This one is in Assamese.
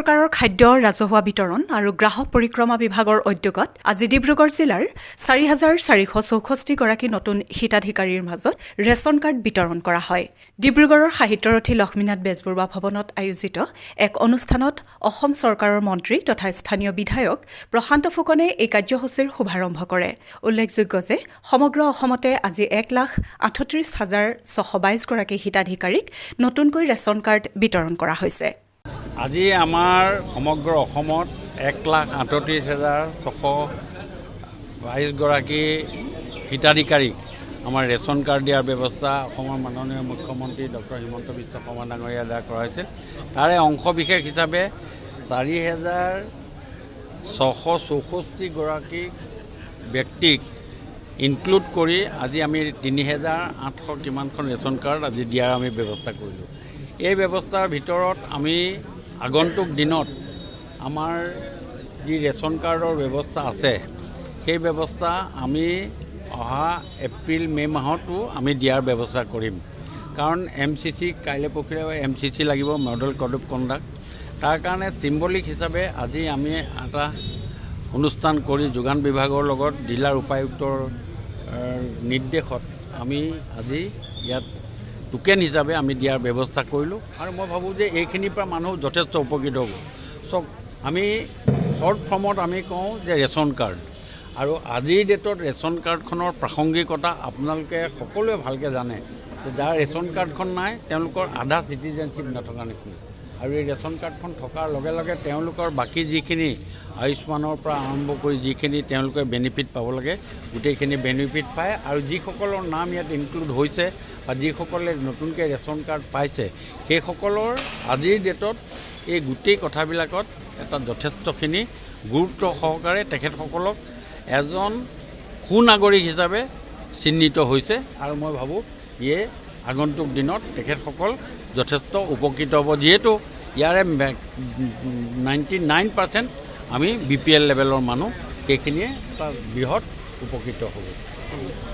চৰকাৰৰ খাদ্য ৰাজহুৱা বিতৰণ আৰু গ্ৰাহক পৰিক্ৰমা বিভাগৰ উদ্যোগত আজি ডিব্ৰুগড় জিলাৰ ৪,৪৬৪ গৰাকী নতুন হিতাধিকাৰীৰ মাজত ৰেচন কাৰ্ড বিতৰণ কৰা হয়। ডিব্ৰুগড়ৰ সাহিত্যৰথী লক্ষ্মীনাথ বেজবৰুৱা ভৱনত আয়োজিত এক অনুষ্ঠানত অসম চৰকাৰৰ মন্ত্ৰী তথা স্থানীয় বিধায়ক প্ৰশান্ত ফুকনে এই কাৰ্যসূচীৰ শুভাৰম্ভ কৰে। উল্লেখযোগ্য যে সমগ্ৰ অসমতে আজি ১,৩৮,৬২২ গৰাকী হিতাধিকাৰীক নতুনকৈ ৰেচন কাৰ্ড বিতৰণ কৰা হৈছে। আজি আমাৰ সমগ্ৰ অসমত 1,38,622 গৰাকী হিতাধিকাৰীক আমাৰ ৰেচন কাৰ্ড দিয়াৰ ব্যৱস্থা অসমৰ মাননীয় মুখ্যমন্ত্ৰী ডক্টৰ হিমন্ত বিশ্ব শৰ্মা ডাঙৰীয়াৰ দ্বাৰা কৰা হৈছিল। তাৰে অংশ বিশেষ হিচাপে 4,664 গৰাকী ব্যক্তিক ইনক্লুড কৰি আজি আমি 3,800 কিমানখন ৰেচন কাৰ্ড আজি দিয়াৰ আমি ব্যৱস্থা কৰিলোঁ। এই ব্যৱস্থাৰ ভিতৰত আমি আগন্তুক দিনত আমাৰ যি ৰেচন কাৰ্ডৰ ব্যৱস্থা আছে সেই ব্যৱস্থা আমি অহা এপ্ৰিল মে' মাহতো আমি দিয়াৰ ব্যৱস্থা কৰিম। কাৰণ MCC কাইলৈ পৰহিলৈ MCC লাগিব, মডেল কোড অফ কণ্ডাক্ট। তাৰ কাৰণে চিম্বলিক হিচাপে আজি আমি এটা অনুষ্ঠান কৰি যোগান বিভাগৰ লগত জিলাৰ উপায়ুক্তৰ নিৰ্দেশত আমি আজি ইয়াত টোকেন হিচাপে আমি দিয়াৰ ব্যৱস্থা কৰিলোঁ। আৰু মই ভাবোঁ যে এইখিনিৰ পৰা মানুহ যথেষ্ট উপকৃত হ'ব। চব আমি শ্বৰ্ট ফৰ্মত আমি কওঁ যে ৰেচন কাৰ্ড, আৰু আজিৰ ডেটত ৰেচন কাৰ্ডখনৰ প্ৰাসংগিকতা আপোনালোকে সকলোৱে ভালকৈ জানে যে যাৰ ৰেচন কাৰ্ডখন নাই তেওঁলোকৰ আধা চিটিজেনশ্বিপ নথকা নিচিনা। আৰু এই ৰেচন কাৰ্ডখন থকাৰ লগে লগে তেওঁলোকৰ বাকী যিখিনি আয়ুষ্মানৰ পৰা আৰম্ভ কৰি যিখিনি তেওঁলোকে বেনিফিট পাব লাগে গোটেইখিনি বেনিফিট পায়। আৰু যিসকলৰ নাম ইয়াত ইনক্লুড হৈছে বা যিসকলে নতুনকৈ ৰেচন কাৰ্ড পাইছে সেইসকলৰ আজিৰ ডেটত এই গোটেই কথাবিলাকত এটা যথেষ্টখিনি গুৰুত্ব সহকাৰে তেখেতসকলক এজন সুনাগৰিক হিচাপে চিহ্নিত হৈছে। আৰু মই ভাবোঁ ইয়ে আগন্তুক দিনত তেখেতসকল যথেষ্ট উপকৃত হ'ব, যিহেতু ইয়াৰে 99% আমি BPL লেভেলৰ মানুহ, সেইখিনিয়ে এটা বৃহৎ উপকৃত হ'ব।